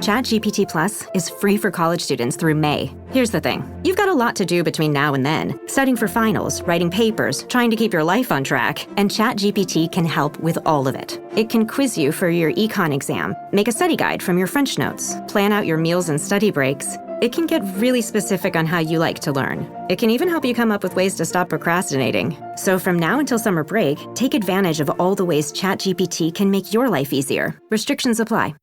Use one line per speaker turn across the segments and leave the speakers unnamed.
ChatGPT Plus is free for college students through May. Here's the thing. You've got a lot to do between now and then. Studying for finals, writing papers, trying to keep your life on track, and ChatGPT can help with all of it. It can quiz you for your econ exam, make a study guide from your French notes, plan out your meals and study breaks. It can get really specific on how you like to learn. It can even help you come up with ways to stop procrastinating. So from now until summer break, take advantage of all the ways ChatGPT can make your life easier. Restrictions apply.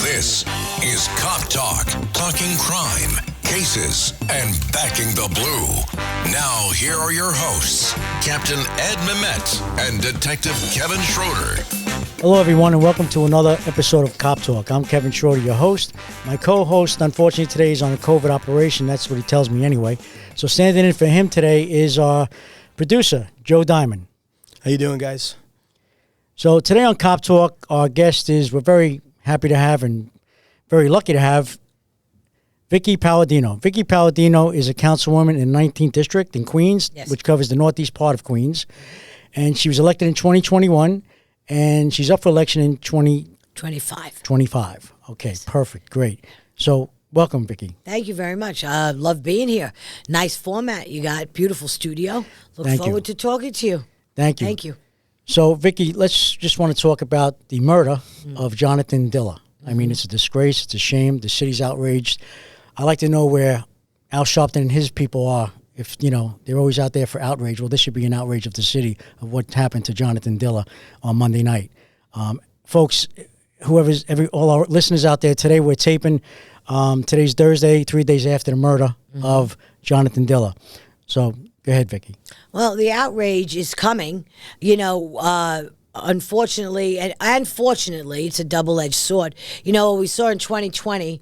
This is Cop Talk, talking crime, cases, and backing the blue. Now, here are your hosts, Captain Ed Mehmet and Detective Kevin Schroeder.
Hello, everyone, and welcome to another episode of Cop Talk. I'm Kevin Schroeder, your host. My co-host, unfortunately, today is on a COVID operation. That's what he tells me anyway. So standing in for him today is our producer, Joe Diamond.
How you doing, guys?
So today on Cop Talk, our guest is, we're very happy to have and very lucky to have Vickie Paladino. Vickie Paladino is a councilwoman in 19th District in Queens, yes, which covers the northeast part of Queens. And she was elected in 2021, and she's up for election in 2025. Okay, yes. Perfect. Great. So welcome, Vickie.
Thank you very much. I love being here. Nice format you got. Beautiful studio. Look forward to talking to you.
Thank you.
Thank you.
So, Vickie, let's just want to talk about the murder of Jonathan Diller. I mean, it's a disgrace. It's a shame. The city's outraged. I'd like to know where Al Sharpton and his people are. If, you know, they're always out there for outrage. Well, this should be an outrage of the city of what happened to Jonathan Diller on Monday night. Folks, all our listeners out there, today we're taping. Today's Thursday, 3 days after the murder of Jonathan Diller. So go ahead, Vickie.
Well, the outrage is coming. You know, unfortunately, and unfortunately, it's a double-edged sword. You know, what we saw in 2020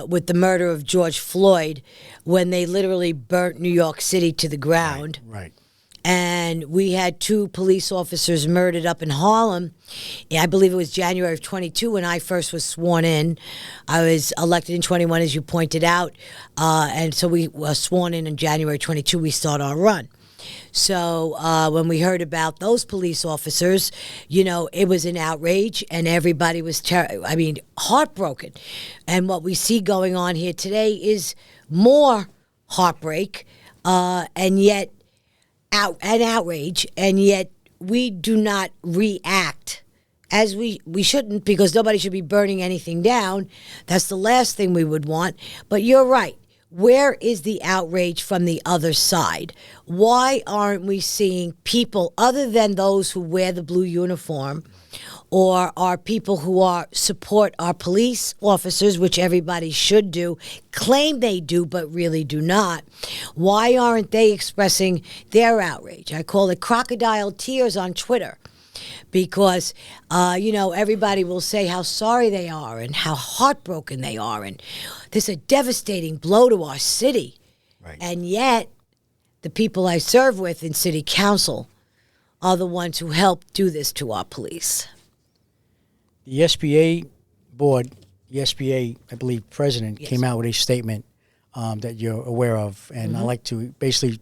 with the murder of George Floyd, when they literally burnt New York City to the ground.
Right.
And we had 2 police officers murdered up in Harlem. I believe it was January of 22 when I first was sworn in. I was elected in 21, as you pointed out. And so we were sworn in January 22. We start our run. So when we heard about those police officers, you know, it was an outrage, and everybody was, heartbroken. And what we see going on here today is more heartbreak, and yet outrage, and yet we do not react as we shouldn't, because nobody should be burning anything down. That's the last thing we would want. But you're right. Where is the outrage from the other side? Why aren't we seeing people other than those who wear the blue uniform, or are people who support our police officers, which everybody should do, claim they do but really do not? Why aren't they expressing their outrage? I call it crocodile tears on Twitter. Because, you know, everybody will say how sorry they are and how heartbroken they are. And this is a devastating blow to our city. Right. And yet, the people I serve with in city council are the ones who help do this to our police.
The SBA board, the SBA, I believe, president, yes, came out with a statement that you're aware of. And I like to basically,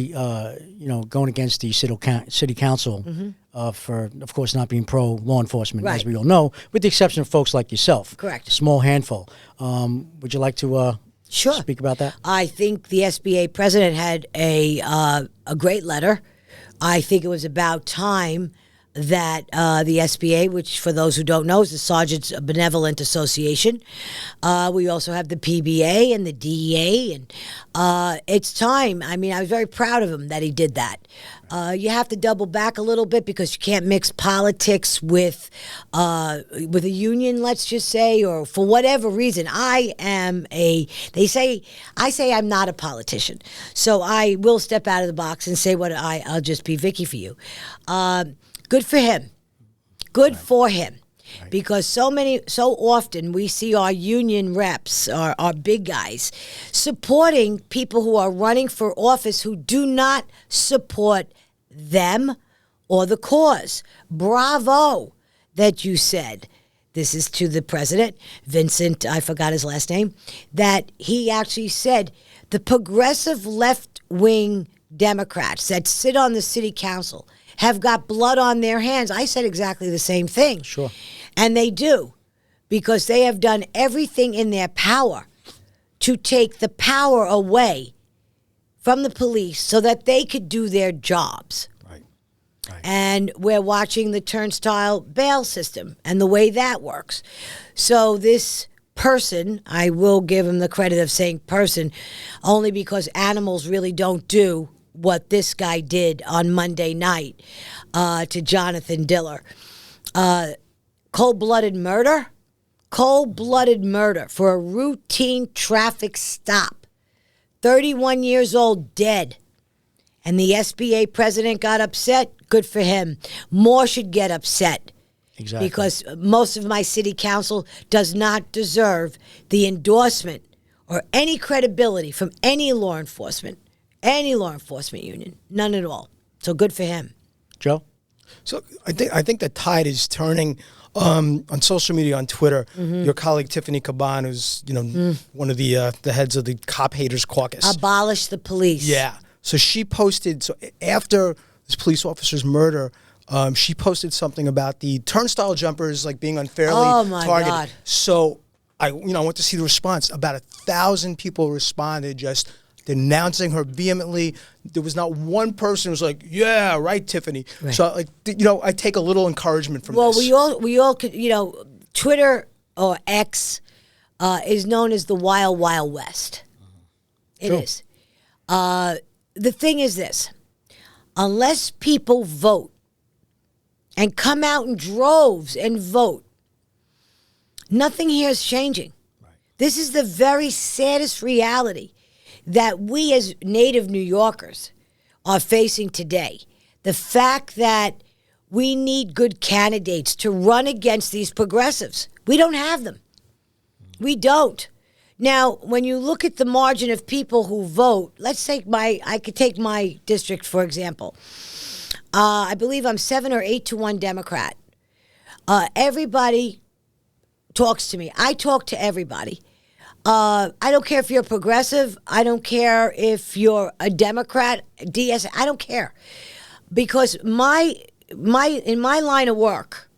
you know, going against the city council for, of course, not being pro-law enforcement, right, as we all know, with the exception of folks like yourself.
Correct.
A small handful. Would you like to
sure
speak about that?
I think the SBA president had a great letter. I think it was about time that the SBA, which for those who don't know is the Sergeants Benevolent Association, we also have the PBA and the DEA, and it's time. I mean, I was very proud of him that he did that. You have to double back a little bit, because you can't mix politics with a union, let's just say, or for whatever reason. I say I'm not a politician, so I will step out of the box and say what I'll just be Vickie for you. Good for him. Good for him. Right. Because so often we see our union reps, our big guys, supporting people who are running for office who do not support them or the cause. Bravo that you said, this is to the president, Vincent, I forgot his last name, that he actually said the progressive left-wing Democrats that sit on the city council have got blood on their hands. I said exactly the same thing.
Sure.
And they do, because they have done everything in their power to take the power away from the police so that they could do their jobs.
Right.
And we're watching the turnstile bail system and the way that works. So this person, I will give him the credit of saying person, only because animals really don't do what this guy did on Monday night to Jonathan Diller. Cold-blooded murder? Cold-blooded murder for a routine traffic stop. 31 years old, dead. And the SBA president got upset. Good for him. More should get upset.
Exactly.
Because most of my city council does not deserve the endorsement or any credibility from any law enforcement union. None at all. So good for him.
Joe?
So I think the tide is turning on social media, on Twitter. Your colleague Tiffany Caban, who's one of the heads of the Cop Haters Caucus.
Abolish the police.
Yeah. So she posted. So after this police officer's murder, she posted something about the turnstile jumpers like being unfairly targeted.
God.
So I went to see the response. About 1,000 people responded, just denouncing her vehemently. There was not one person who was like, "Yeah, right, Tiffany."
Right.
So I take a little encouragement from
Well,
this.
we all could, Twitter or X is known as the Wild Wild West. It is. The thing is this: unless people vote and come out in droves and vote, nothing here is changing. Right. This is the very saddest reality that we as native New Yorkers are facing today. The fact that we need good candidates to run against these progressives. We don't have them. We don't. Now, when you look at the margin of people who vote, I could take my district, for example. I believe I'm 7 or 8 to 1 Democrat. Everybody talks to me. I talk to everybody. I don't care if you're progressive. I don't care if you're a Democrat, DS. I don't care, because in my line of work,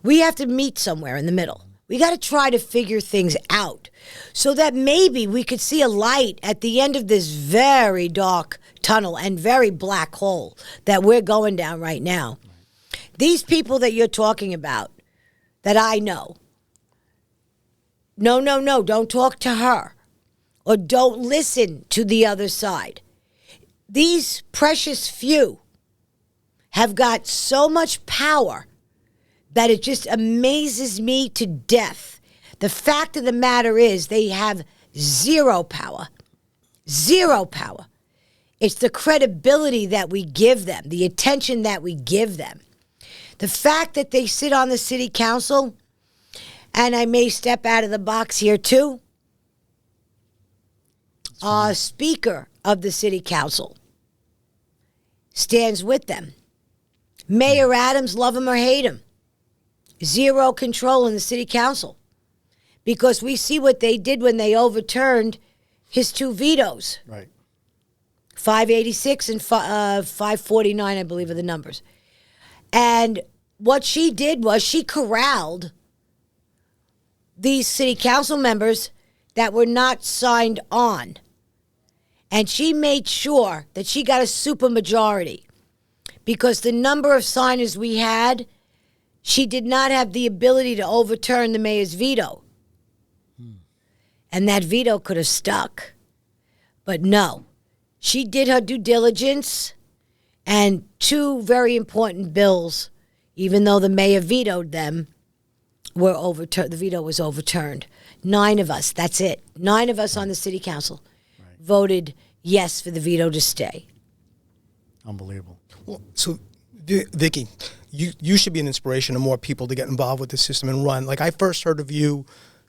we have to meet somewhere in the middle. We got to try to figure things out so that maybe we could see a light at the end of this very dark tunnel and very black hole that we're going down right now. These people that you're talking about, that I know, no, don't talk to her, or don't listen to the other side. These precious few have got so much power that it just amazes me to death. The fact of the matter is they have zero power. Zero power. It's the credibility that we give them, the attention that we give them. The fact that they sit on the city council, and I may step out of the box here too, Speaker of the city council stands with them. Mayor Adams, love him or hate him, zero control in the city council, because we see what they did when they overturned his 2 vetoes.
Right.
586 and 549, I believe, are the numbers. And what she did was she corralled these city council members that were not signed on. And she made sure that she got a supermajority, because the number of signers we had, she did not have the ability to overturn the mayor's veto. And that veto could have stuck. But no, she did her due diligence, and 2 very important bills, even though the mayor vetoed them, were overturned. The veto was overturned. 9 of us, that's it. 9 of us on the city council voted yes for the veto to stay.
Unbelievable.
Well, so, Vickie, you should be an inspiration to more people to get involved with the system and run. Like, I first heard of you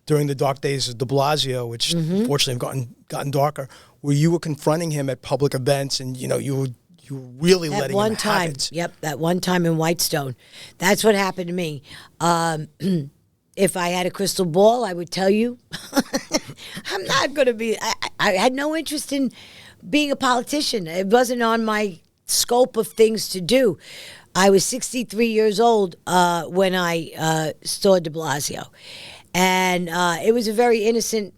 during the dark days of de Blasio, which unfortunately have gotten darker, where you were confronting him at public events, and you were really letting him have it.
Yep, that one time in Whitestone. That's what happened to me. If I had a crystal ball, I would tell you I'm not going to be. I had no interest in being a politician. It wasn't on my scope of things to do. I was 63 years old when I saw de Blasio. And it was a very innocent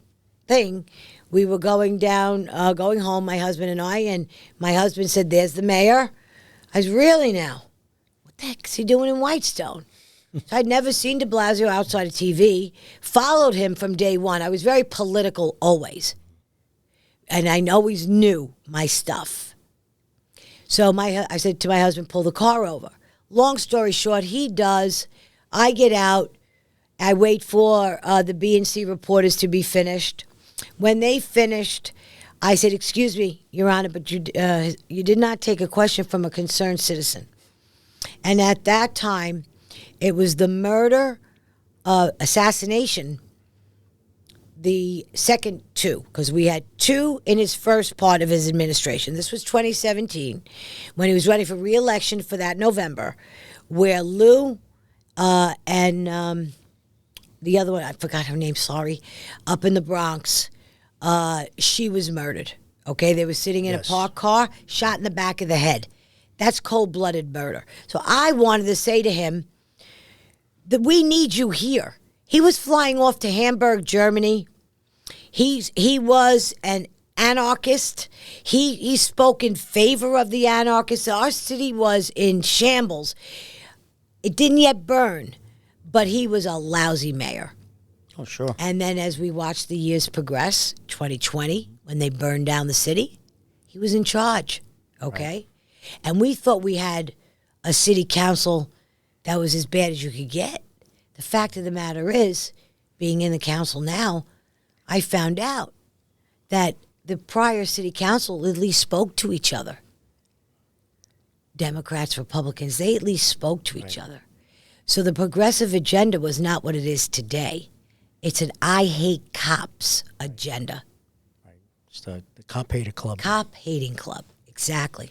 thing. We were going home, my husband and I, and my husband said, "There's the mayor." I was, "Really now? What the heck is he doing in Whitestone?" So I'd never seen de Blasio outside of TV, followed him from day one. I was very political always. And I always knew my stuff. So I said to my husband, "Pull the car over." Long story short, he does. I get out. I wait for the B&C reporters to be finished. When they finished, I said, "Excuse me, Your Honor, but you did not take a question from a concerned citizen." And at that time, it was the murder, assassination, the second two, because we had two in his first part of his administration. This was 2017, when he was running for re-election for that November, where Lou and the other one, I forgot her name, sorry, up in the Bronx, she was murdered. Okay, they were sitting in a parked car, shot in the back of the head. That's cold-blooded murder. So I wanted to say to him that we need you here. He was flying off to Hamburg, Germany. He was an anarchist. He spoke in favor of the anarchists. Our city was in shambles. It didn't yet burn, but he was a lousy mayor.
Oh, sure.
And then as we watched the years progress, 2020, when they burned down the city, he was in charge, okay? Right. And we thought we had a city council that was as bad as you could get. The fact of the matter is, being in the council now, I found out that the prior city council at least spoke to each other. Democrats, Republicans, they at least spoke to each other. So the progressive agenda was not what it is today. It's an I hate cops agenda.
Right. It's the cop hater club.
Cop hating club, exactly.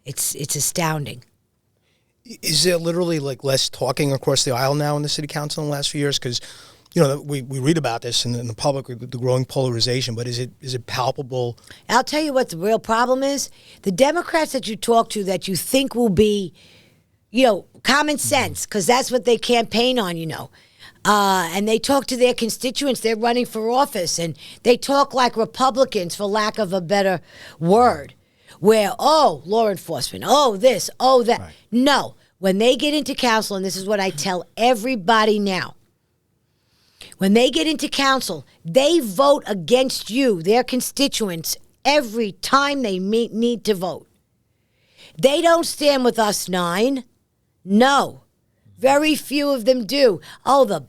It's astounding.
Is there literally like less talking across the aisle now in the city council in the last few years? Because, you know, we read about this in the public, the growing polarization, but is it palpable?
I'll tell you what the real problem is. The Democrats that you talk to that you think will be, you know, common sense, because that's what they campaign on, you know. And they talk to their constituents. They're running for office, and they talk like Republicans, for lack of a better word, where, oh, law enforcement, oh, this, oh, that. Right. No. When they get into council, and this is what I tell everybody now, when they get into council, they vote against you, their constituents, every time they need to vote. They don't stand with us nine. No. Very few of them do. Oh, the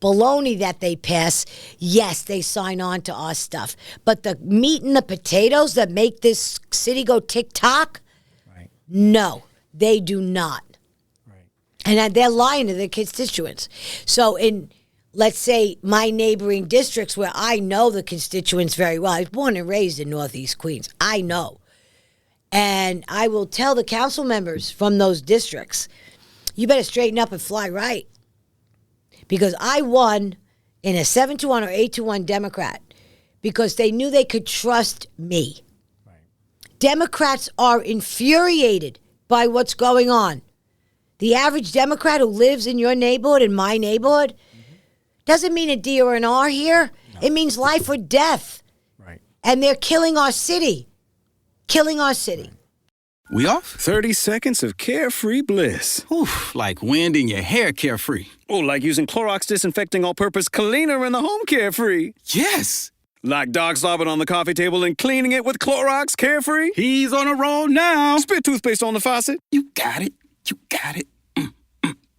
baloney that they pass, yes, they sign on to our stuff. But the meat and the potatoes that make this city go tick-tock, right. No, they do not. Right. And they're lying to their constituents. So in, let's say, my neighboring districts where I know the constituents very well, I was born and raised in Northeast Queens. I know. And I will tell the council members from those districts, you better straighten up and fly right. Because I won in a 7-1 or 8-1 Democrat because they knew they could trust me. Right. Democrats are infuriated by what's going on. The average Democrat who lives in your neighborhood, in my neighborhood, doesn't mean a D or an R here. No. It means life or death. Right. And they're killing our city. Killing our city. Right.
We off? 30 seconds of carefree bliss.
Oof, like wind in your hair carefree.
Oh, like using Clorox Disinfecting All-Purpose Cleaner in the home carefree.
Yes.
Like dog slobbing on the coffee table and cleaning it with Clorox Carefree.
He's on a roll now.
Spit toothpaste on the faucet.
You got it. You got it.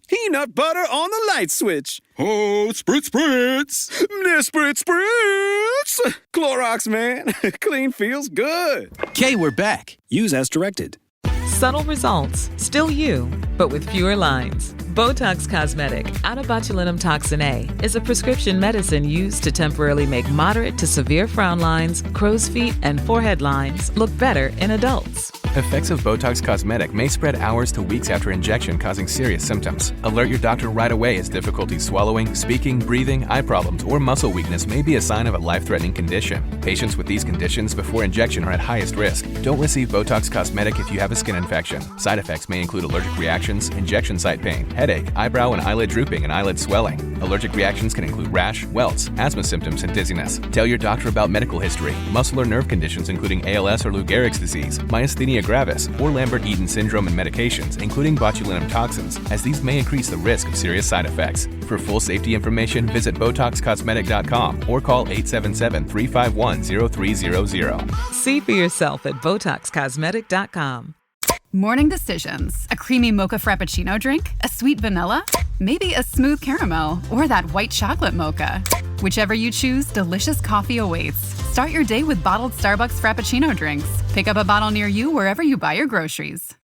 Peanut butter on the light switch.
Oh, spritz, spritz.
Spritz, spritz. Clorox, man. Clean feels good.
Okay, we're back.
Use as directed.
Subtle results. Still you, but with fewer lines. Botox Cosmetic, out of botulinum toxin A, is a prescription medicine used to temporarily make moderate to severe frown lines, crow's feet, and forehead lines look better in adults.
Effects of Botox Cosmetic may spread hours to weeks after injection, causing serious symptoms. Alert your doctor right away as difficulty swallowing, speaking, breathing, eye problems, or muscle weakness may be a sign of a life-threatening condition. Patients with these conditions before injection are at highest risk. Don't receive Botox Cosmetic if you have a skin infection. Side effects may include allergic reactions, injection site pain, headache, eyebrow and eyelid drooping, and eyelid swelling. Allergic reactions can include rash, welts, asthma symptoms, and dizziness. Tell your doctor about medical history, muscle or nerve conditions including ALS or Lou Gehrig's disease, myasthenia gravis, or Lambert-Eaton syndrome, and medications, including botulinum toxins, as these may increase the risk of serious side effects. For full safety information, visit BotoxCosmetic.com or call 877-351-0300.
See for yourself at BotoxCosmetic.com.
Morning decisions. A creamy mocha frappuccino drink? A sweet vanilla? Maybe a smooth caramel? Or that white chocolate mocha? Whichever you choose, delicious coffee awaits. Start your day with bottled Starbucks Frappuccino drinks. Pick up a bottle near you wherever you buy your groceries.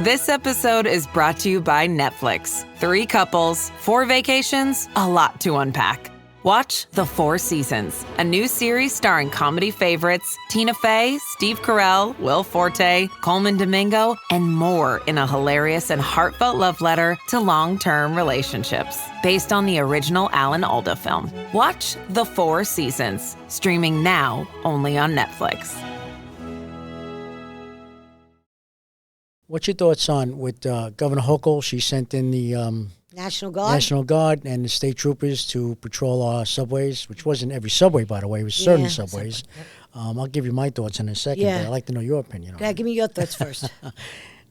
This episode is brought to you by Netflix. 3 couples, 4 vacations, a lot to unpack. Watch The 4 Seasons, a new series starring comedy favorites Tina Fey, Steve Carell, Will Forte, Coleman Domingo, and more in a hilarious and heartfelt love letter to long-term relationships. Based on the original Alan Alda film. Watch The 4 Seasons, streaming now only on Netflix.
What's your thoughts on with Governor Hochul? She sent in the
National Guard?
National Guard and the state troopers to patrol our subways, which wasn't every subway, by the way. It was certain subways. I'll give you my thoughts in a second, but I'd like to know your opinion on it.
Give me your thoughts first.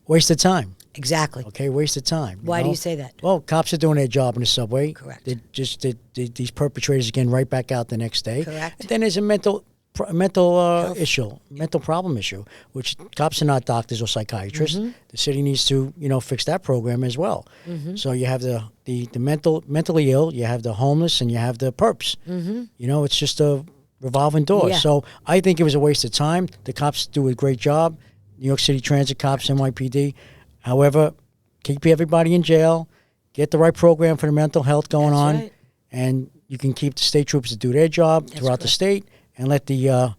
Waste of time.
Exactly.
Okay, waste of time.
Why do you say that?
Well, cops are doing their job in the subway.
Correct.
These perpetrators are getting right back out the next day.
Correct.
And then there's a mental problem issue, which cops are not doctors or psychiatrists.
Mm-hmm.
The city needs to, fix that program as well. Mm-hmm. So you have the mentally ill, you have the homeless, and you have the perps. Mm-hmm. It's just a revolving door.
Yeah.
So I think it was a waste of time. The cops do a great job. New York City Transit cops, NYPD. However, keep everybody in jail, get the right program for the mental health going on,
right.
and you can keep the state troopers to do their job throughout the state, and let the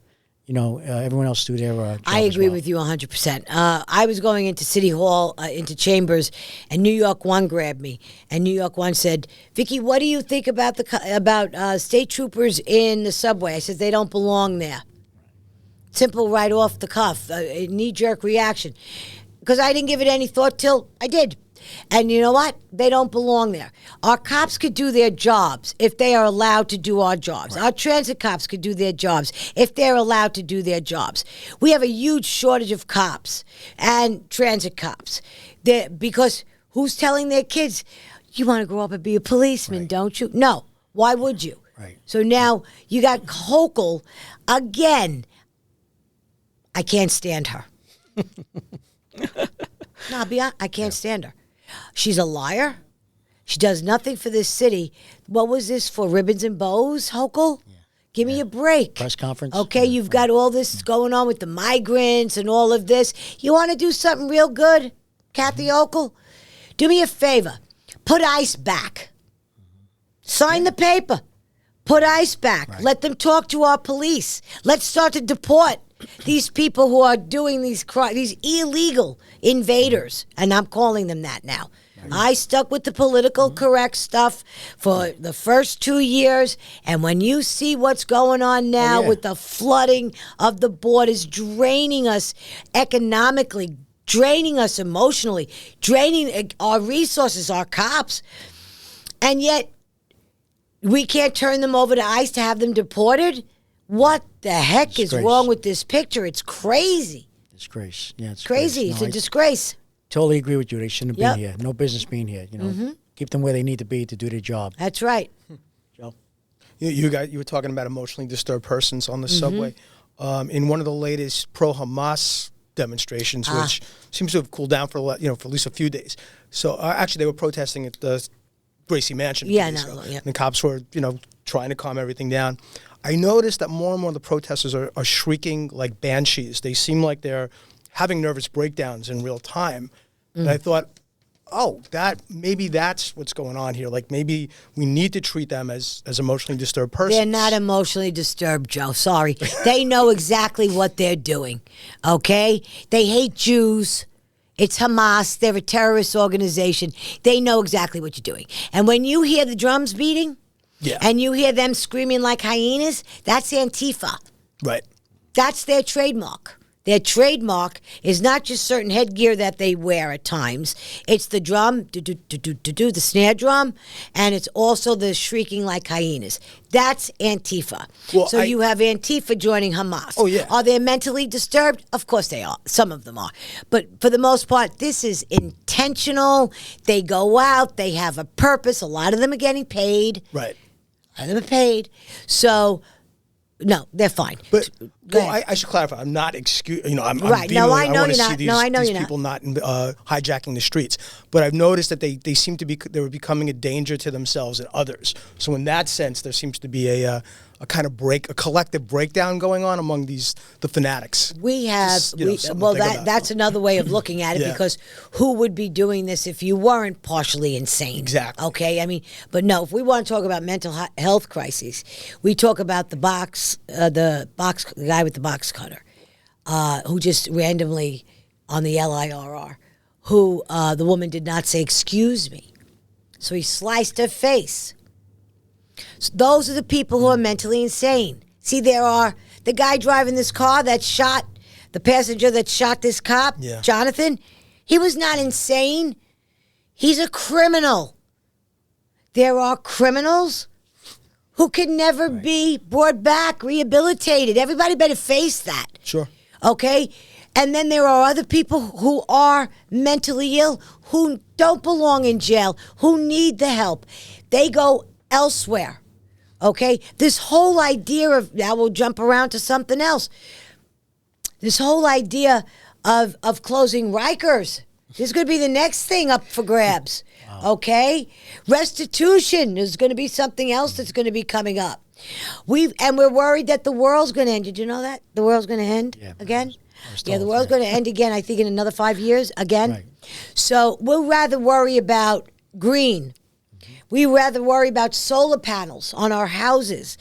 everyone else do their job.
I agree with you 100%. I was going into City Hall, into Chambers, and New York One grabbed me. And New York One said, Vickie, what do you think about state troopers in the subway? I said, they don't belong there. Simple, right off the cuff, a knee-jerk reaction. Because I didn't give it any thought till I did. And you know what? They don't belong there. Our cops could do their jobs if they are allowed to do our jobs. Right. Our transit cops could do their jobs if they're allowed to do their jobs. We have a huge shortage of cops and transit cops. Because who's telling their kids, you want to grow up and be a policeman, don't you? No. Why would you?
Right.
So now you got Hochul again. I can't stand her. No, I'll be honest, I can't stand her. She's a liar. She does nothing for this city. What was this for? Ribbons and bows, Hochul? Yeah. Give me a break.
Press conference.
Okay, you've got all this going on with the migrants and all of this. You want to do something real good, Kathy Hochul? Do me a favor. Put ICE back. Sign the paper. Put ICE back. Right. Let them talk to our police. Let's start to deport these people who are doing these illegal invaders, and I'm calling them that now. Right. I stuck with the political correct stuff for the first 2 years, and when you see what's going on now with the flooding of the borders, draining us economically, draining us emotionally, draining our resources, our cops, and yet we can't turn them over to ICE to have them deported? What the heck is wrong with this picture? It's crazy.
Disgrace. Yeah, it's
crazy.
No,
it's a disgrace.
Totally agree with you. They shouldn't have been here. No business being here. Keep them where they need to be to do their job.
That's right.
Joe?
You were talking about emotionally disturbed persons on the subway. In one of the latest pro-Hamas demonstrations, which seems to have cooled down for at least a few days. So actually, they were protesting at the Gracie Mansion. And the cops were trying to calm everything down. I noticed that more and more of the protesters are shrieking like banshees. They seem like they're having nervous breakdowns in real time. And I thought, oh, maybe that's what's going on here. Like maybe we need to treat them as emotionally disturbed persons.
They're not emotionally disturbed, Joe. Sorry. They know exactly what they're doing, okay? They hate Jews. It's Hamas. They're a terrorist organization. They know exactly what you're doing. And when you hear the drums beating and you hear them screaming like hyenas, that's Antifa.
Right.
That's their trademark. Their trademark is not just certain headgear that they wear at times. It's the drum, the snare drum, and it's also the shrieking like hyenas. That's Antifa. Well, so you have Antifa joining Hamas.
Oh, yeah.
Are they mentally disturbed? Of course they are. Some of them are. But for the most part, this is intentional. They go out. They have a purpose. A lot of them are getting paid.
Right.
A lot of them are paid. So... no, they're fine.
But I should clarify. I'm not excuse. I'm
right. No, I know you're not.
These,
no, I know
these
you're
people
not.
Hijacking the streets. But I've noticed that they seem to be they were becoming a danger to themselves and others. So in that sense, there seems to be a kind of a collective breakdown going on among the fanatics.
We have that's another way of looking at it because who would be doing this if you weren't partially insane?
Exactly.
Okay, I mean, but no, if we want to talk about mental health crises, we talk about the guy with the box cutter, who just randomly on the LIRR, who the woman did not say excuse me, so he sliced her face. So those are the people who are mentally insane. See, there are the guy driving this car that shot the passenger that shot this cop, Jonathan. He was not insane. He's a criminal. There are criminals who can never be brought back, rehabilitated. Everybody better face that.
Sure.
Okay? And then there are other people who are mentally ill, who don't belong in jail, who need the help. They go elsewhere. Okay? This whole idea of, now we'll jump around to something else. This whole idea of closing Rikers. This is going to be the next thing up for grabs. Wow. Okay? Restitution is going to be something else that's going to be coming up. We're worried that the world's going to end. Did you know that? The world's going to end again? Yeah, the world's going to end again, I think, in another 5 years again. Right. So we'll rather worry about green. We rather worry about solar panels on our houses.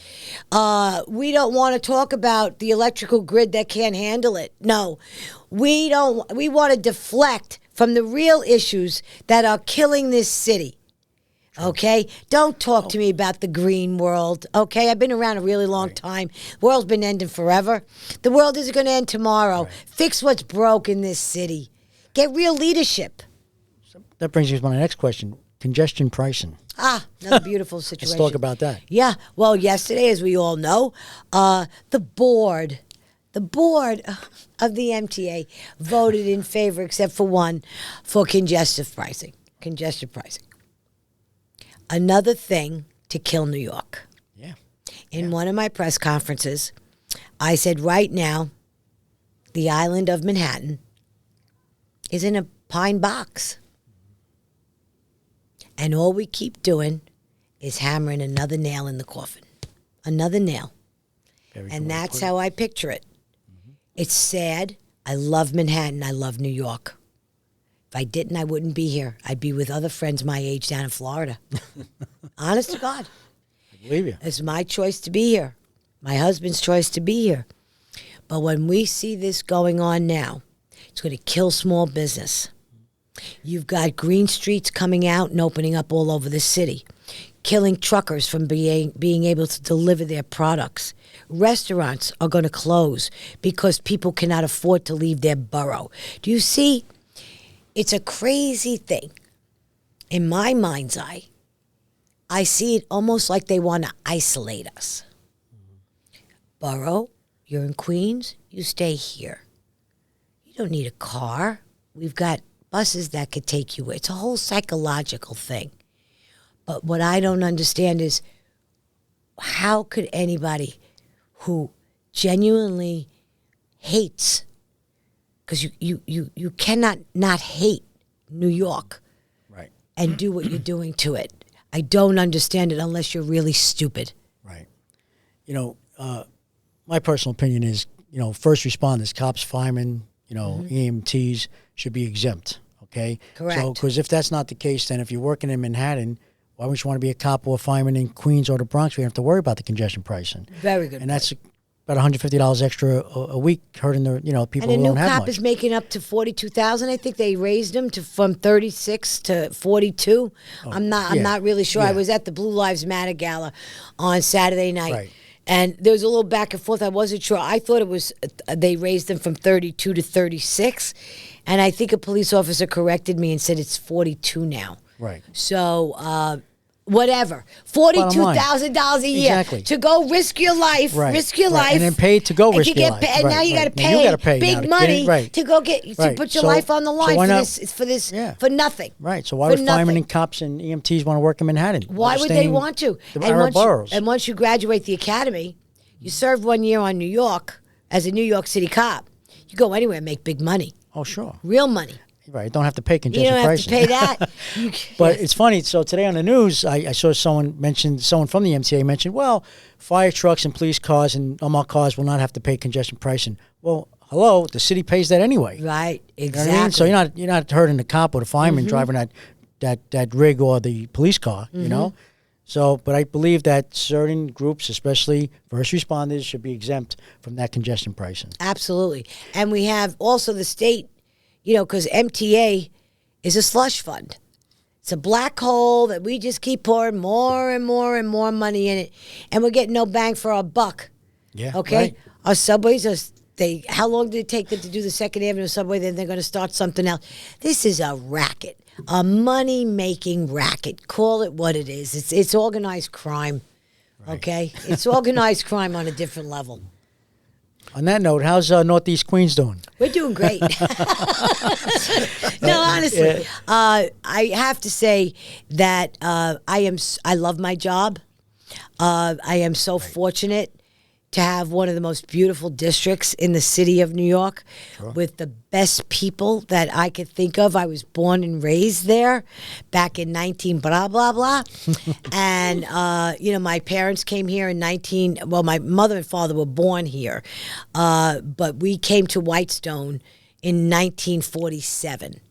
We don't want to talk about the electrical grid that can't handle it. No, we don't. We want to deflect from the real issues that are killing this city. Okay? Don't talk to me about the green world. Okay? I've been around a really long time. The world's been ending forever. The world isn't going to end tomorrow. Right. Fix what's broke in this city. Get real leadership.
So that brings me to my next question. Congestion pricing.
Another beautiful situation.
Let's talk about that.
Yeah. Well, yesterday, as we all know, the board of the MTA voted in favor, except for one, for congestion pricing. Another thing to kill New York.
Yeah.
In one of my press conferences, I said, right now, the island of Manhattan is in a pine box. And all we keep doing is hammering another nail in the coffin. Another nail. And that's how I picture it. Mm-hmm. It's sad. I love Manhattan. I love New York. If I didn't, I wouldn't be here. I'd be with other friends my age down in Florida. Honest to God.
I believe you.
It's my choice to be here. My husband's choice to be here. But when we see this going on now, it's going to kill small business. You've got green streets coming out and opening up all over the city, killing truckers from being able to deliver their products. Restaurants are going to close because people cannot afford to leave their borough. Do you see? It's a crazy thing. In my mind's eye, I see it almost like they want to isolate us. Borough, you're in Queens, you stay here. You don't need a car. We've got buses that could take you. It's a whole psychological thing. But what I don't understand is how could anybody who genuinely hates, because you cannot not hate New York,
right,
and do what you're doing to it. I don't understand it unless you're really stupid.
Right. My personal opinion is, first responders, cops, firemen, EMTs should be exempt. Okay?
Correct.
So, because if that's not the case, then if you're working in Manhattan, why would you want to be a cop or a fireman in Queens or the Bronx? We don't have to worry about the congestion pricing.
Very good.
And that's about $150 extra a week, hurting the people
and
who
a
don't
new
have
cop
much.
is making up to 42,000. I think they raised him from 36 to 42. I'm not really sure. I was at the Blue Lives Matter gala on Saturday night.
Right.
And there was a little back and forth. I wasn't sure. I thought it was they raised them from 32 to 36. And I think a police officer corrected me and said it's 42 now.
Right.
So, whatever. $42,000 a year
Exactly.
to go risk your life,
And then paid to go
and
risk
you
your
get
life.
And now you got to
Now you gotta
pay
pay now
big
to
money
get-
to go get to put your life on the line
why
for
not-
this for nothing.
Right. So why
For
would firemen
nothing.
and cops and EMTs want to work in Manhattan?
Why would they want to?
boroughs.
And once you graduate the academy, you serve 1 year on New York as a New York City cop. You go anywhere and make big money,
Oh, sure.
real money.
Right. Don't have to pay
You
congestion
don't have
pricing.
to pay that.
But it's funny. So today on the news, I saw someone from the MTA mentioned, well, fire trucks and police cars and unmarked cars will not have to pay congestion pricing. Well, hello, the city pays that anyway.
Right.
You know
Exactly.
what I mean? So you're not hurting the cop or the fireman driving that rig or the police car. You know. So, but I believe that certain groups, especially first responders, should be exempt from that congestion pricing.
Absolutely. And we have also the state, because MTA is a slush fund. It's a black hole that we just keep pouring more and more and more money in it, and we're getting no bang for our buck.
Yeah.
Okay?
Right.
Our subways how long did it take them to do the Second Avenue subway? Then they're going to start something else. This is a racket. A money-making racket. Call it what it is. It's organized crime, okay? It's organized crime on a different level.
On that note, how's Northeast Queens doing?
We're doing great. No, honestly, I have to say that I love my job. I am so fortunate to have one of the most beautiful districts in the city of New York with the best people that I could think of. I was born and raised there back in 19 blah, blah, blah. And, my parents came here in my mother and father were born here. But we came to Whitestone in 1947.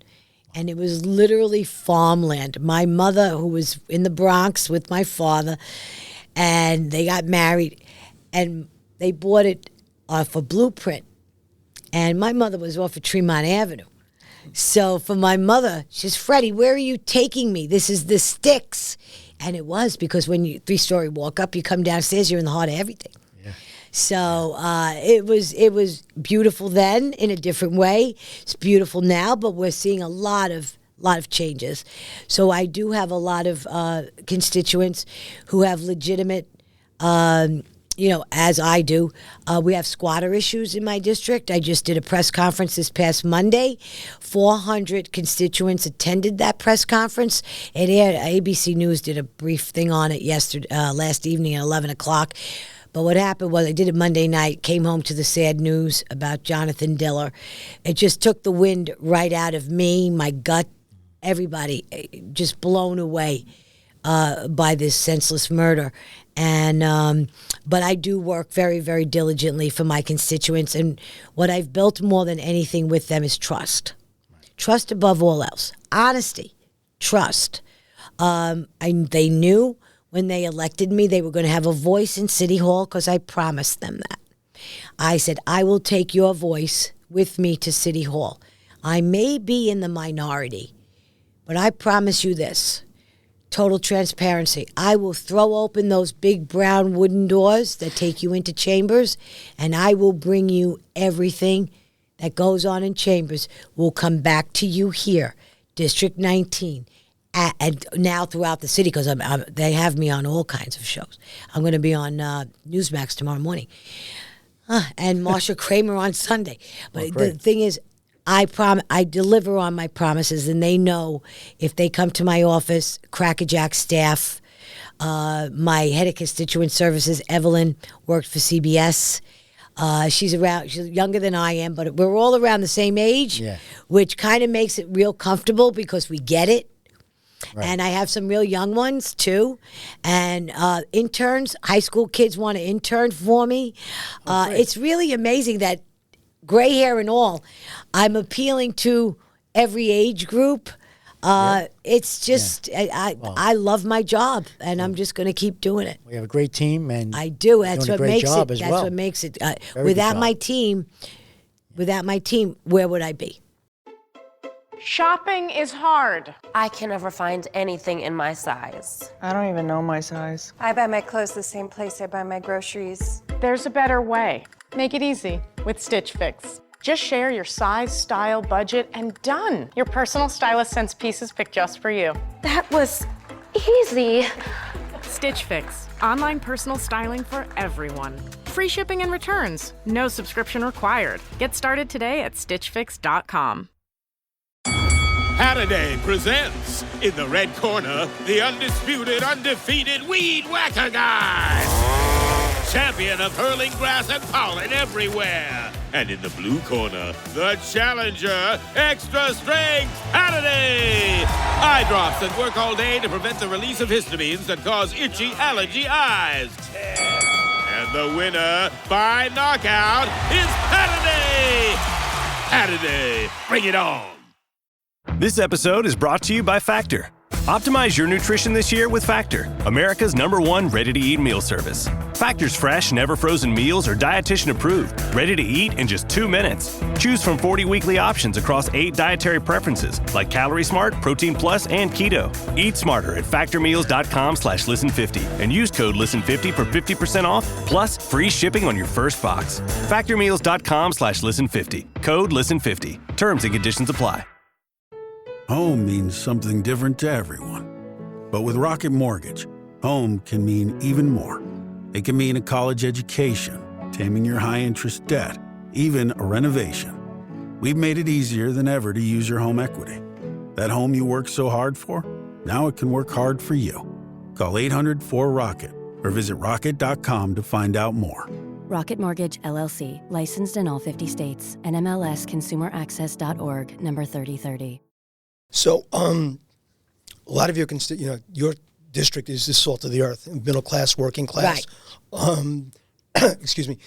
And it was literally farmland. My mother, who was in the Bronx with my father, and they got married, and they bought it off a blueprint. And my mother was off of Tremont Avenue. So for my mother, she's, Freddie, where are you taking me? This is the sticks. And it was, because when you 3-story walk up, you come downstairs, you're in the heart of everything. Yeah. So it was beautiful then in a different way. It's beautiful now, but we're seeing a lot of changes. So I do have a lot of constituents who have legitimate, as I do. We have squatter issues in my district. I just did a press conference this past Monday. 400 constituents attended that press conference. It aired. ABC News did a brief thing on it last evening at 11 o'clock. But what happened was I did it Monday night, came home to the sad news about Jonathan Diller. It just took the wind right out of me, my gut, everybody, just blown away by this senseless murder. And but I do work very, very diligently for my constituents. And what I've built more than anything with them is trust. Trust above all else. Honesty. Trust. They knew when they elected me they were going to have a voice in City Hall because I promised them that. I said, I will take your voice with me to City Hall. I may be in the minority, but I promise you this. Total transparency. I will throw open those big brown wooden doors that take you into chambers, and I will bring you everything that goes on in chambers will come back to you here, District 19, and now throughout the city, because they have me on all kinds of shows. I'm going to be on Newsmax tomorrow morning, and Marsha Kramer on Sunday. But the thing is, I deliver on my promises, and they know if they come to my office, Crackerjack staff, my head of constituent services, Evelyn, worked for CBS. She's younger than I am, but we're all around the same age, which kind of makes it real comfortable because we get it. Right. And I have some real young ones, too. And interns, high school kids want to intern for me. It's really amazing that, gray hair and all, I'm appealing to every age group. It's just I love my job, and I'm just going to keep doing it.
We have a great team, and
I do. That's
doing
what
a great
makes
job
it.
as
That's
well.
what makes it.
Very good
Without
job.
my team, where would I be?
Shopping is hard.
I can never find anything in my size.
I don't even know my size.
I buy my clothes the same place I buy my groceries.
There's a better way. Make it easy with Stitch Fix. Just share your size, style, budget, and done. Your personal stylist sends pieces picked just for you.
That was easy.
Stitch Fix. Online personal styling for everyone. Free shipping and returns. No subscription required. Get started today at stitchfix.com.
Halliday presents, in the red corner, the undisputed, undefeated Weed Whacker Guy. Champion of hurling grass and pollen everywhere. And in the blue corner, the challenger, extra strength Halliday. Eye drops that work all day to prevent the release of histamines that cause itchy allergy eyes. And the winner by knockout is Halliday. Halliday, bring it on.
This episode is brought to you by Factor. Optimize your nutrition this year with Factor, America's #1 ready-to-eat meal service. Factor's fresh, never-frozen meals are dietitian approved, ready to eat in just 2 minutes. Choose from 40 weekly options across 8 dietary preferences like Calorie Smart, Protein Plus, and Keto. Eat smarter at factormeals.com/listen50 and use code listen50 for 50% off plus free shipping on your first box. Factormeals.com/listen50. Code listen50. Terms and conditions apply.
Home means something different to everyone. But with Rocket Mortgage, home can mean even more. It can mean a college education, taming your high-interest debt, even a renovation. We've made it easier than ever to use your home equity. That home you worked so hard for, now it can work hard for you. Call 800-4ROCKET or visit rocket.com to find out more.
Rocket Mortgage, LLC, licensed in all 50 states, and MLSConsumerAccess.org, number 3030.
So, a lot of your your district is the salt of the earth, middle class, working class. Right. Excuse me.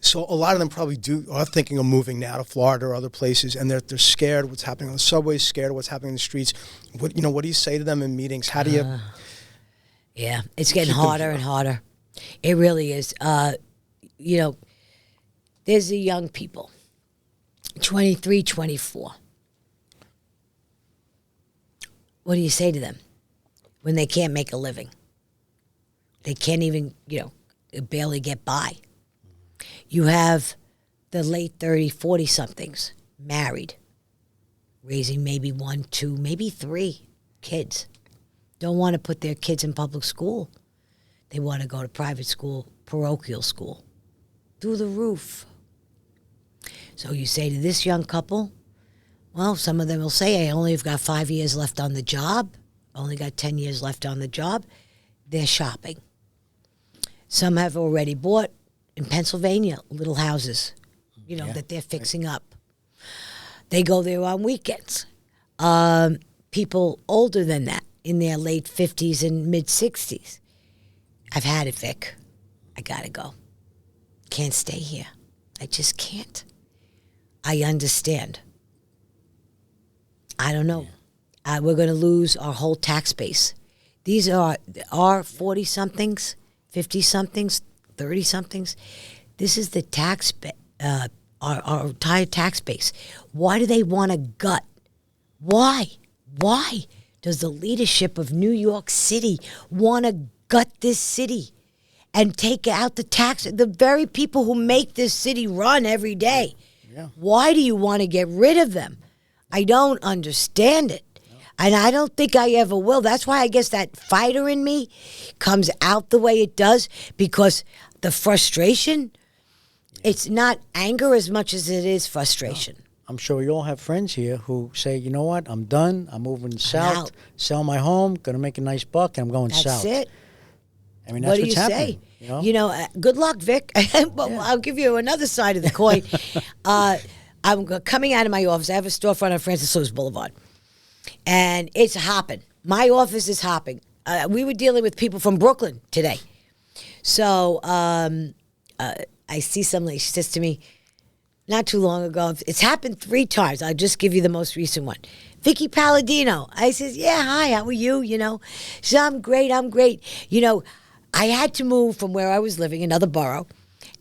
So a lot of them probably are thinking of moving now to Florida or other places, and they're scared of what's happening on the subways, scared of what's happening in the streets. What do you say to them in meetings? How do you?
Yeah, it's getting harder and harder. It really is. There's the young people, 23, 24. What do you say to them when they can't make a living? They can't even, barely get by. You have the late 30, 40-somethings married, raising maybe 1, 2, maybe 3 kids. Don't want to put their kids in public school. They want to go to private school, parochial school, through the roof. So you say to this young couple, well, some of them will say, I only have got 5 years left on the job, only got 10 years left on the job. They're shopping. Some have already bought, in Pennsylvania, little houses, that they're fixing up. They go there on weekends. People older than that, in their late 50s and mid-60s. I've had it, Vic. I got to go. Can't stay here. I just can't. I understand. I don't know. Yeah. We're going to lose our whole tax base. These are our 40-somethings, 50-somethings, 30-somethings. This is the tax, our entire tax base. Why do they want to gut? Why? Why does the leadership of New York City want to gut this city and take out the tax? The very people who make this city run every day. Yeah. Why do you want to get rid of them? I don't understand it. And I don't think I ever will. That's why I guess that fighter in me comes out the way it does, because the frustration, it's not anger as much as it is frustration.
No. I'm sure you all have friends here who say, you know what, I'm done. I'm moving south, sell my home, going to make a nice buck, and I'm going south.
That's it.
I mean, that's what's happening.
Say? Good luck, Vic. But I'll give you another side of the coin. I'm coming out of my office. I have a storefront on Francis Lewis Boulevard. And it's hopping. My office is hopping. We were dealing with people from Brooklyn today. So I see some lady. She says to me, not too long ago. It's happened 3 times. I'll just give you the most recent one. Vickie Paladino. I says, yeah, hi, how are you? You know, she said, I'm great. You know, I had to move from where I was living, another borough.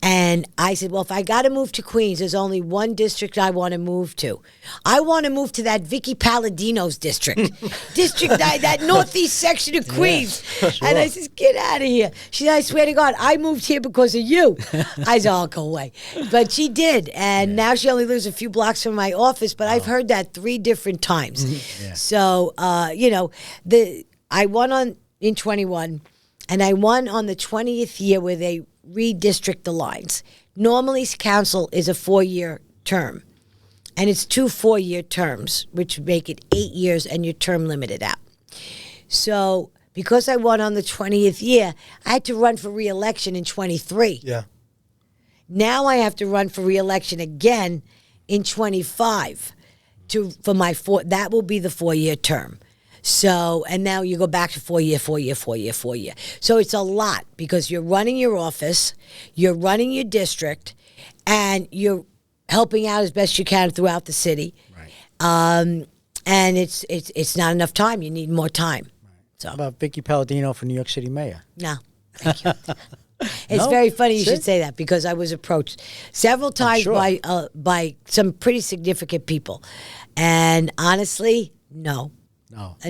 And I said, well, if I got to move to Queens, there's only one district I want to move to. I want to move to that Vickie Paladino's district. That northeast section of Queens. Yeah, sure. And I says, get out of here. She said, I swear to God, I moved here because of you. I said, oh, go away. But she did. And now she only lives a few blocks from my office. But I've heard that 3 different times. Yeah. So, you know, I won in 21. And I won on the 20th year where they redistrict the lines. Normally, council is a 4-year term, and it's 2 4-year terms, which make it 8 years, and your term limited out. So, because I won on the 20th year, I had to run for re-election in 23.
Yeah.
Now I have to run for re-election again in 25 for my that will be the 4-year term. So, and now you go back to 4 year. So it's a lot because you're running your office, you're running your district, and you're helping out as best you can throughout the city. Right. And it's not enough time. You need more time. Right. So,
how about Vickie Paladino for New York City mayor?
No, thank you. It's very funny you should say that because I was approached several times by some pretty significant people, and honestly, no.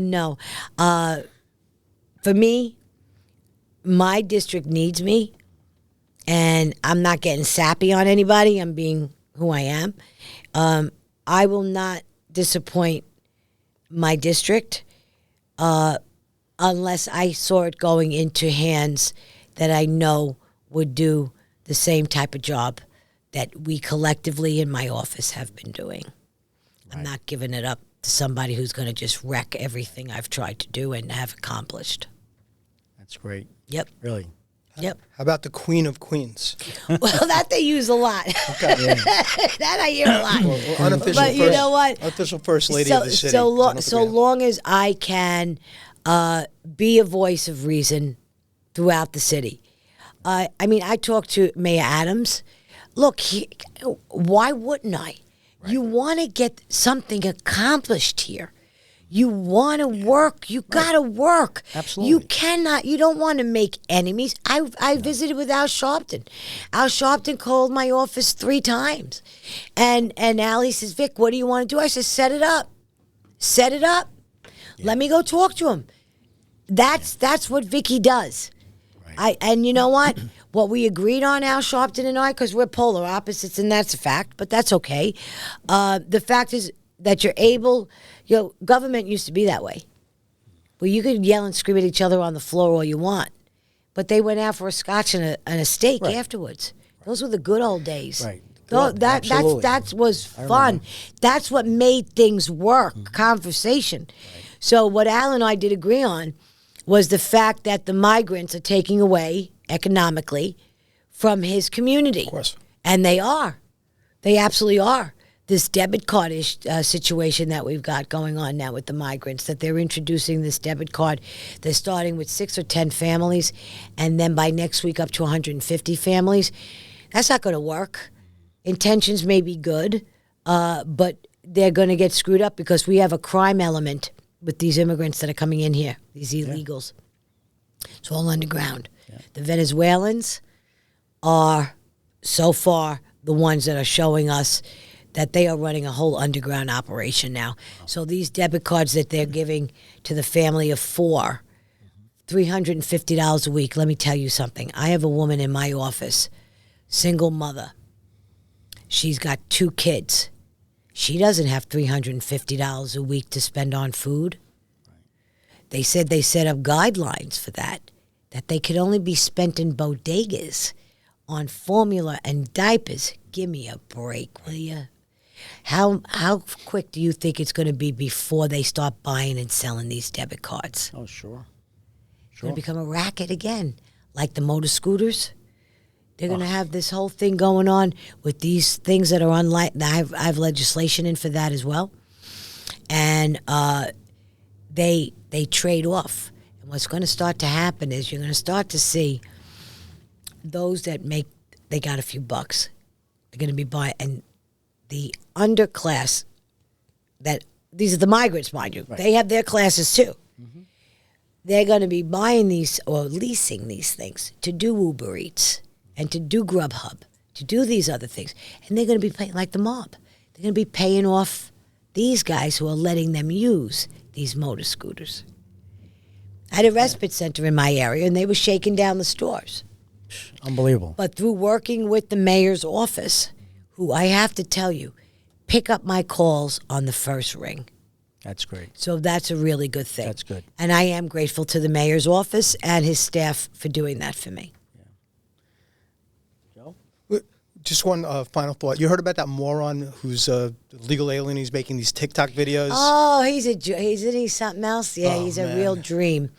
No. For me, my district needs me, and I'm not getting sappy on anybody. I'm being who I am. I will not disappoint my district unless I saw it going into hands that I know would do the same type of job that we collectively in my office have been doing. Right. I'm not giving it up to somebody who's going to just wreck everything I've tried to do and have accomplished.
That's great.
Yep.
Really.
Yep.
How about the Queen of Queens?
Well, that they use a lot.
Okay. Yeah.
That I hear a lot.
Well, unofficial
but you know what?
Unofficial first lady of the city.
So long as I can be a voice of reason throughout the city. I mean, I talked to Mayor Adams. Look, why wouldn't I? Right. You want to get something accomplished here. You want to work. You got to work.
Absolutely.
You cannot. You don't want to make enemies. I visited with Al Sharpton. Al Sharpton called my office 3 times. And Allie says, Vic, what do you want to do? I said, set it up. Set it up. Yeah. Let me go talk to him. That's what Vickie does. Right. And you know what? What we agreed on, Al Sharpton and I, because we're polar opposites, and that's a fact, but that's okay. The fact is that you're able, government used to be that way. Well, you could yell and scream at each other on the floor all you want, but they went out for a scotch and a steak afterwards. Right. Those were the good old days. Right. That was fun. That's what made things work, conversation. Right. So what Al and I did agree on was the fact that the migrants are taking away economically from his community.
Of course.
And they are. They absolutely are. This debit card situation that we've got going on now with the migrants, that they're introducing this debit card. They're starting with 6 or 10 families, and then by next week up to 150 families. That's not going to work. Intentions may be good, but they're going to get screwed up because we have a crime element with these immigrants that are coming in here, these illegals. Yeah. It's all underground. Yeah. The Venezuelans are so far the ones that are showing us that they are running a whole underground operation now. Wow. So these debit cards that they're giving to the family of 4, $350 a week. Let me tell you something. I have a woman in my office, single mother. She's got 2 kids. She doesn't have $350 a week to spend on food. They said they set up guidelines for that they could only be spent in bodegas on formula and diapers. Give me a break, will you? How quick do you think it's going to be before they start buying and selling these debit cards?
Oh, sure.
It's going to become a racket again, like the motor scooters. They're going to have this whole thing going on with these things that are unlike. I have legislation in for that as well, and they trade off. And what's going to start to happen is you're going to start to see those that they got a few bucks. They're going to be buying, and the underclass, that these are the migrants, mind you. Right. They have their classes too. Mm-hmm. They're going to be buying these or leasing these things to do Uber Eats and to do Grubhub, to do these other things. And they're going to be paying, like the mob, they're going to be paying off these guys who are letting them use these motor scooters. I had a respite center in my area, and they were shaking down the stores.
Unbelievable.
But through working with the mayor's office, who I have to tell you, pick up my calls on the first ring.
That's great.
So that's a really good thing.
That's good.
And I am grateful to the mayor's office and his staff for doing that for me.
Just one final thought. You heard about that moron who's a legal alien? He's making these TikTok videos.
Oh, isn't he something else? Yeah, he's a real dream.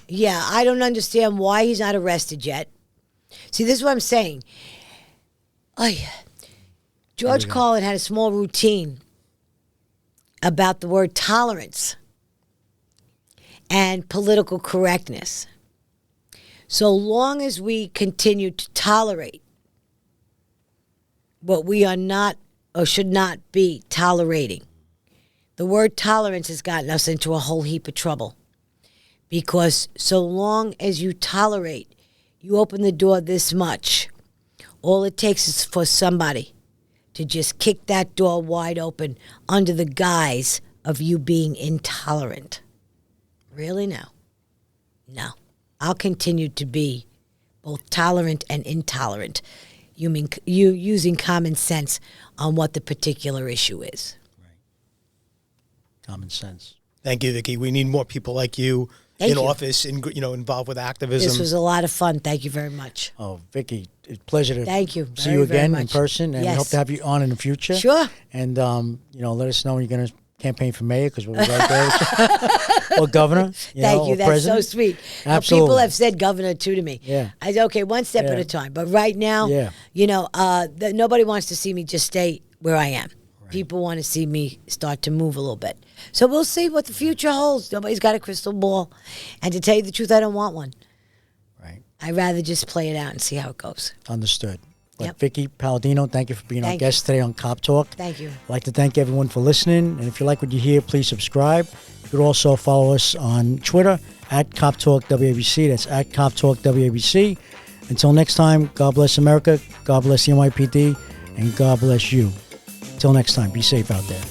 Yeah, I don't understand why he's not arrested yet. See, this is what I'm saying. George Carlin had a small routine about the word tolerance and political correctness. So long as we continue to tolerate what we are not or should not be tolerating, the word tolerance has gotten us into a whole heap of trouble. Because so long as you tolerate, you open the door this much, all it takes is for somebody to just kick that door wide open under the guise of you being intolerant. Really? No. I'll continue to be both tolerant and intolerant. You mean you using common sense on what the particular issue is.
Right. Common sense.
Thank you, Vickie. We need more people like you in office, involved with activism.
This was a lot of fun. Thank you very much.
Oh, Vickie, it's a pleasure to
Thank you
see you again in person, and we hope to have you on in the future.
Sure.
And let us know when you're going to campaign for mayor, because we'll be right there. Or governor.
Thank you. That's
president.
so sweet.
Absolutely.
People have said governor too to me.
Yeah.
I said, okay, one step at a time. But right now, nobody wants to see me just stay where I am. Right. People want to see me start to move a little bit. So we'll see what the future holds. Nobody's got a crystal ball. And to tell you the truth, I don't want one.
Right.
I'd rather just play it out and see how it goes.
Understood. But Vickie Paladino, thank you for being our guest today on Cop Talk.
Thank you.
I'd like to thank everyone for listening. And if you like what you hear, please subscribe. You could also follow us on Twitter at Cop Talk WABC. That's at Cop Talk WABC. Until next time, God bless America, God bless the NYPD, and God bless you. Until next time, be safe out there.